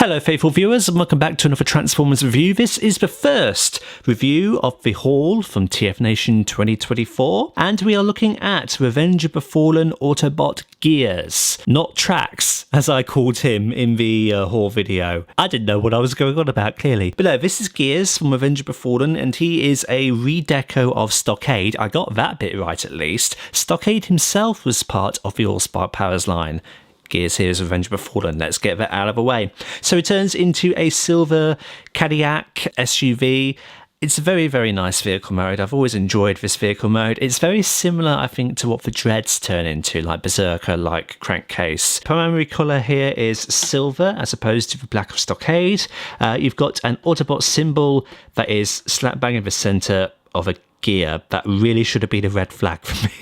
Hello faithful viewers and welcome back to another Transformers review. This is the first review of the haul from TF Nation 2024 and we are looking at Revenge of the Fallen Autobot Gears, not Tracks as I called him in the haul video. I didn't know what I was going on about clearly. But no, this is Gears from Revenge of the Fallen and he is a redeco of Stockade. I got that bit right at least. Stockade himself was part of the Allspark Powers line. Gears here is Revenge of the Fallen. Let's get that out of the way. So it turns into a silver Cadillac SUV. It's a very, very nice vehicle mode. I've always enjoyed this vehicle mode. It's very similar, I think, to what the Dreads turn into, like Berserker, like Crankcase. Primary colour here is silver, as opposed to the black of Stockade. You've got an Autobot symbol that is slap bang in the centre of a gear. That really should have been a red flag for me.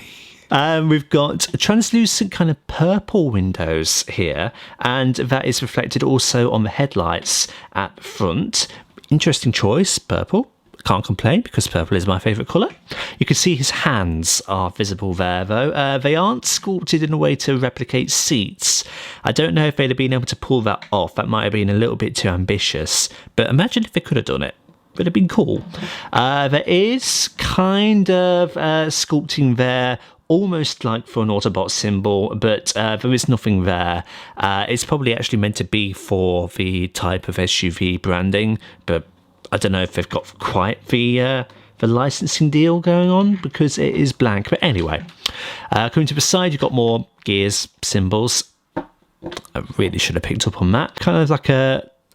We've got translucent kind of purple windows here, and that is reflected also on the headlights at the front. Interesting choice, purple. Can't complain because purple is my favourite colour. You can see his hands are visible there though. They aren't sculpted in a way to replicate seats. I don't know if they'd have been able to pull that off. That might have been a little bit too ambitious, but imagine if they could have done it. Would have been cool. There is kind of sculpting there, almost like for an Autobot symbol, but there is nothing there. It's probably actually meant to be for the type of SUV branding, but I don't know if they've got quite the licensing deal going on because it is blank. But anyway, coming to the side, you've got more Gears symbols. I really should have picked up on that. Kind of like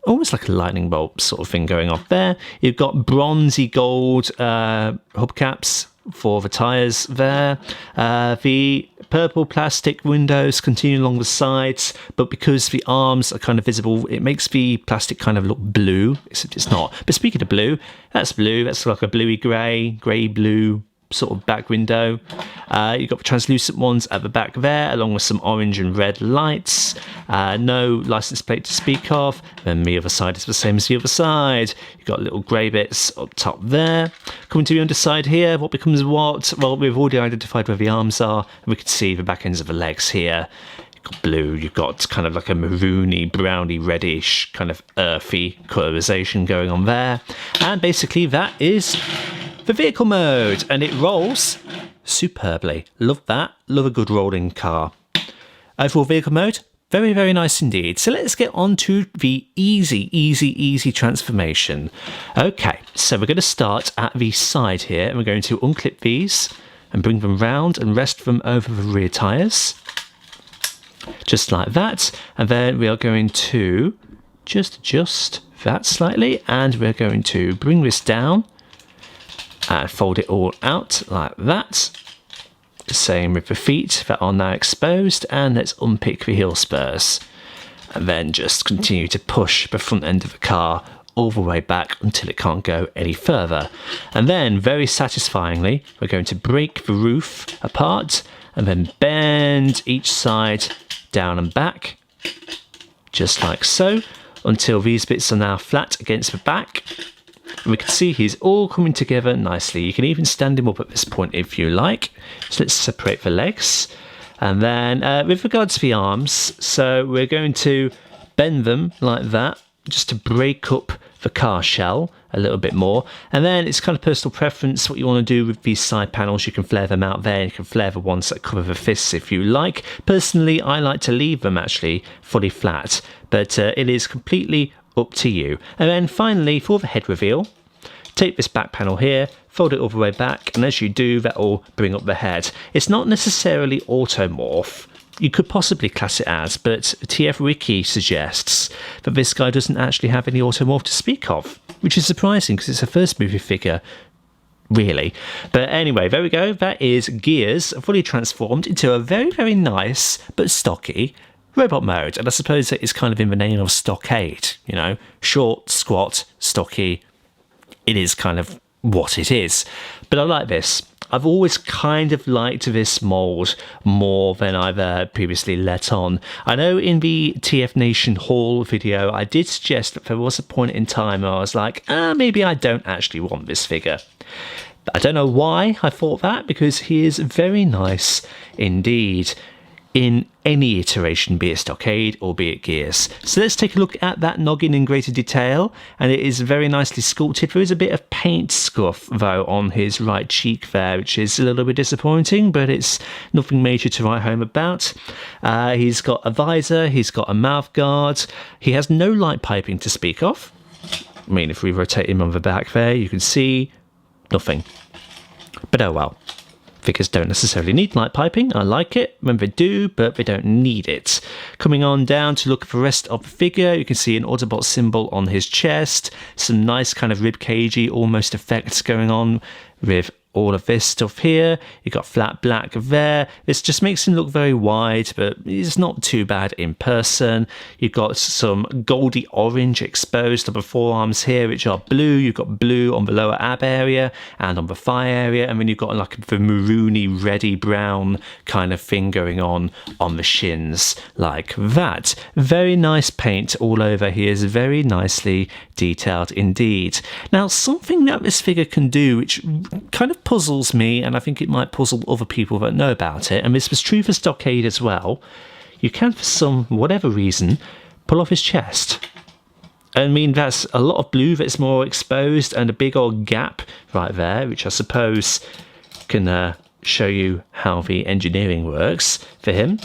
almost like a lightning bolt sort of thing going off there. You've got bronzy gold hubcaps for the tyres there. The purple plastic windows continue along the sides, but because the arms are kind of visible, it makes the plastic kind of look blue, except it's not. But speaking of blue, that's like a bluey grey blue sort of back window. You've got the translucent ones at the back there, along with some orange and red lights. No license plate to speak of. Then the other side is the same as the other side. You've got little grey bits up top there. Coming to the underside here, what becomes what? Well, we've already identified where the arms are, and we can see the back ends of the legs here. You've got blue, you've got kind of like a maroony, browny, reddish, kind of earthy colorization going on there. And basically that is the vehicle mode, and it rolls superbly. Love that. Love a good rolling car. Overall vehicle mode, very, very nice indeed. So let's get on to the easy transformation. Okay, so we're going to start at the side here, and we're going to unclip these and bring them round and rest them over the rear tyres. Just like that. And then we are going to just adjust that slightly, and we're going to bring this down and fold it all out like that. Same with the feet that are now exposed, and let's unpick the heel spurs and then just continue to push the front end of the car all the way back until it can't go any further. And then very satisfyingly we're going to break the roof apart and then bend each side down and back just like so until these bits are now flat against the back. And we can see he's all coming together nicely. You can even stand him up at this point if you like. So let's separate the legs. And then with regards to the arms, so we're going to bend them like that just to break up the car shell a little bit more. And then it's kind of personal preference what you want to do with these side panels. You can flare them out there. You can flare the ones that cover the fists if you like. Personally, I like to leave them actually fully flat, but it is completely up to you. And then finally, for the head reveal, take this back panel here, fold it all the way back, and as you do, that will bring up the head. It's not necessarily automorph. You could possibly class it as, but TF Wiki suggests that this guy doesn't actually have any automorph to speak of, which is surprising because it's a first movie figure, really. But anyway, there we go. That is Gears fully transformed into a very, very nice but stocky robot mode. And I suppose that is kind of in the name of Stockade, you know, short, squat, stocky. It is kind of what it is. But I like this. I've always kind of liked this mould more than I've previously let on. I know in the TF Nation haul video, I did suggest that there was a point in time where I was like, maybe I don't actually want this figure. I don't know why I thought that, because he is very nice indeed. in any iteration, be it Stockade or be it Gears. So let's take a look at that noggin in greater detail, and it is very nicely sculpted. There is a bit of paint scuff though on his right cheek there, which is a little bit disappointing, but it's nothing major to write home about. He's got a visor, he's got a mouth guard, he has no light piping to speak of. I mean, if we rotate him on the back there, you can see nothing. But oh well. Figures don't necessarily need light piping. I like it when they do, but they don't need it. Coming on down to look at the rest of the figure, you can see an Autobot symbol on his chest, some nice kind of ribcagey almost effects going on with all of this stuff here. You've got flat black there. This just makes him look very wide, but it's not too bad in person. You've got some goldy orange exposed on the forearms here, which are blue. You've got blue on the lower ab area and on the thigh area, and then you've got like the maroony, reddy brown kind of thing going on the shins like that. Very nice paint all over here. Is very nicely detailed indeed. Now, something that this figure can do, which kind of puzzles me, and I think it might puzzle other people that know about it, and this was true for Stockade as well, you can, for some whatever reason, pull off his chest. I mean, that's a lot of blue that's more exposed and a big old gap right there, which I suppose can show you how the engineering works for him.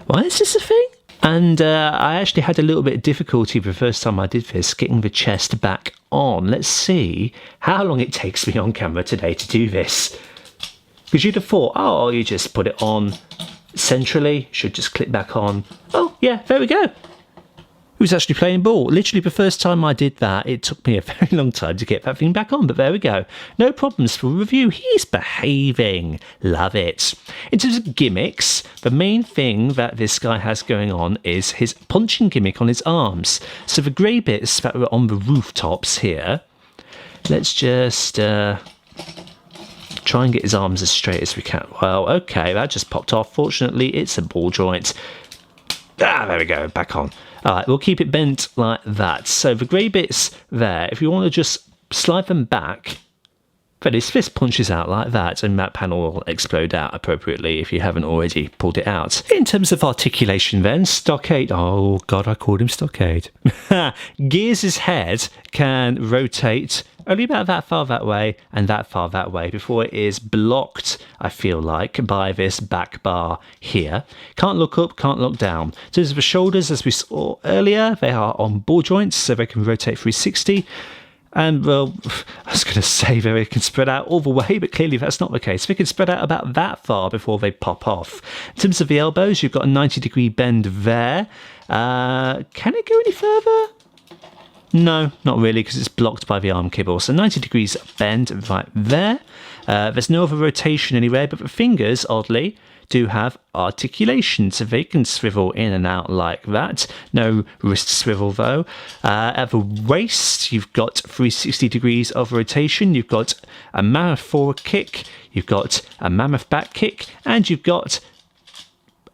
Why is this a thing? And I actually had a little bit of difficulty the first time I did this, getting the chest back on. Let's see how long it takes me on camera today to do this. Because you'd have thought, oh, you just put it on centrally, should just click back on. Oh, yeah, there we go. He was actually playing ball. Literally the first time I did that, it took me a very long time to get that thing back on, but there we go. No problems for review. He's behaving. Love it. In terms of gimmicks, the main thing that this guy has going on is his punching gimmick on his arms. So the grey bits that were on the rooftops here, let's just try and get his arms as straight as we can. Well, okay, that just popped off. Fortunately, it's a ball joint. Ah, there we go, back on. All right, we'll keep it bent like that. So the grey bits there, if you want to just slide them back, then his fist punches out like that, and that panel will explode out appropriately if you haven't already pulled it out. In terms of articulation then, Stockade, oh god, I called him Stockade. Gears' head can rotate only about that far that way and that far that way before it is blocked, I feel like, by this back bar here. Can't look up, can't look down. In terms of the shoulders, as we saw earlier, they are on ball joints, so they can rotate 360. And, well, I was going to say they can spread out all the way, but clearly that's not the case. They can spread out about that far before they pop off. In terms of the elbows, you've got a 90-degree bend there. Can it go any further? No, not really, because it's blocked by the arm cable. So 90 degrees bend right there. There's no other rotation anywhere, but the fingers, oddly, do have articulation, so they can swivel in and out like that. No wrist swivel though. At the waist, you've got 360 degrees of rotation. You've got a mammoth forward kick. You've got a mammoth back kick, and you've got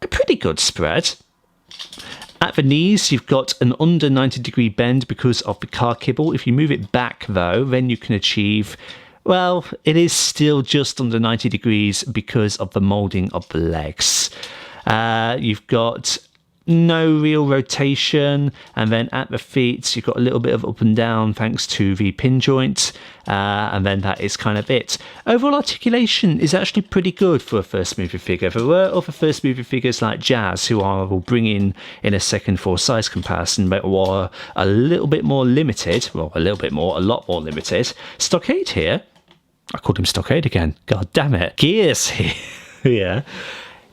a pretty good spread. At the knees, you've got an under 90-degree bend because of the car kibble. If you move it back, though, then you can achieve, well, it is still just under 90 degrees because of the moulding of the legs. You've got no real rotation, and then at the feet you've got a little bit of up and down thanks to the pin joint, and then that is kind of it. Overall articulation is actually pretty good for a first movie figure. There were other first movie figures like Jazz, who I will bring in a second for size comparison, but were a little bit more limited. Well, a lot more limited. Stockade here, I called him Stockade again, god damn it. Gears here, yeah,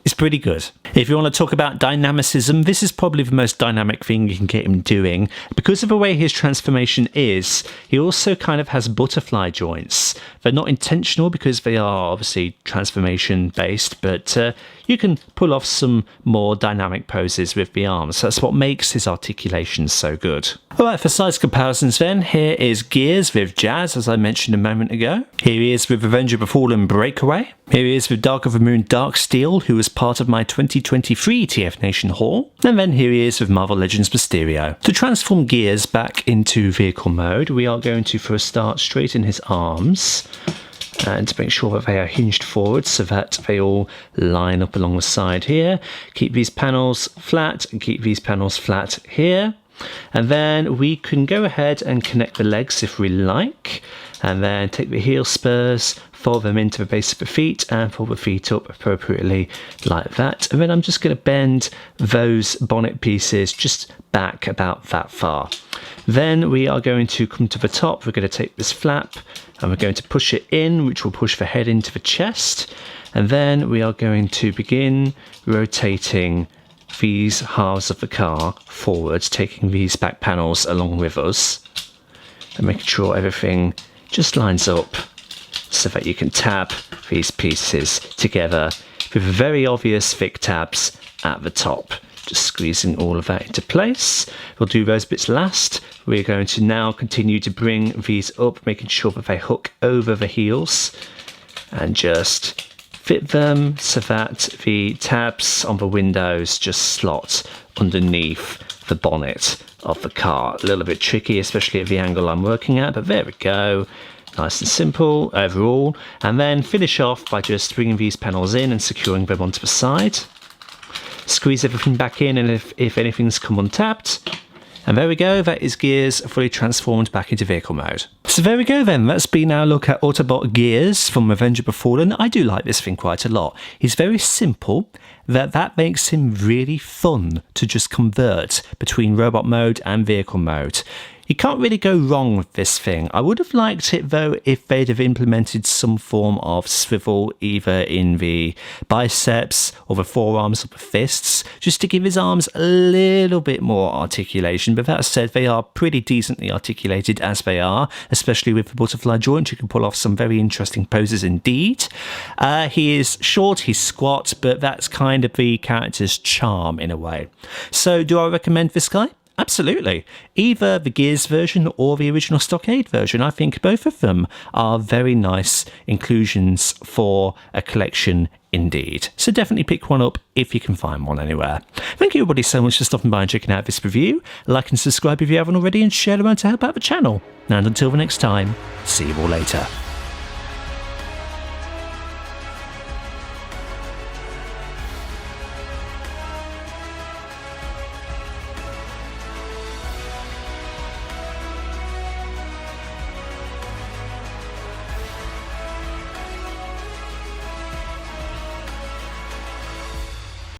it's pretty good. If you want to talk about dynamicism, this is probably the most dynamic thing you can get him doing. Because of the way his transformation is, he also kind of has butterfly joints. They're not intentional because they are obviously transformation based, but you can pull off some more dynamic poses with the arms. That's what makes his articulation so good. Alright, for size comparisons then, here is Gears with Jazz, as I mentioned a moment ago. Here he is with Avenger of the Fallen Breakaway. Here he is with Dark of the Moon Dark Steel, who was part of my 2023 TF Nation haul. And then here he is with Marvel Legends Mysterio. To transform Gears back into vehicle mode, we are going to first start straighten his arms. and to make sure that they are hinged forward so that they all line up along the side here. Keep these panels flat and keep these panels flat here. And then we can go ahead and connect the legs if we like, and then take the heel spurs, fold them into the base of the feet and pull the feet up appropriately like that. And then I'm just going to bend those bonnet pieces just back about that far. Then we are going to come to the top. We're going to take this flap and we're going to push it in, which will push the head into the chest. And then we are going to begin rotating these halves of the car forwards, taking these back panels along with us and making sure everything just lines up so that you can tab these pieces together with very obvious thick tabs at the top. Just squeezing all of that into place. We'll do those bits last. We're going to now continue to bring these up, making sure that they hook over the heels and just fit them so that the tabs on the windows just slot underneath the bonnet of the car. A little bit tricky, especially at the angle I'm working at, but there we go. Nice and simple overall. And then finish off by just bringing these panels in and securing them onto the side. Squeeze everything back in, and if anything's come untapped. And there we go, that is Gears fully transformed back into vehicle mode. So there we go then, let's be now look at Autobot Gears from Revenger Befallen. I do like this thing quite a lot. He's very simple, that makes him really fun to just convert between robot mode and vehicle mode. You can't really go wrong with this thing. I would have liked it though if they'd have implemented some form of swivel either in the biceps or the forearms or the fists, just to give his arms a little bit more articulation. But that said, they are pretty decently articulated as they are, especially with the butterfly joint. You can pull off some very interesting poses indeed. He is short, he's squat, but that's kind of the character's charm in a way. So do I recommend this guy? Absolutely. Either the Gears version or the original Stockade version. I think both of them are very nice inclusions for a collection indeed. So definitely pick one up if you can find one anywhere. Thank you everybody so much for stopping by and checking out this review. Like and subscribe if you haven't already, and share around to help out the channel. And until the next time, see you all later.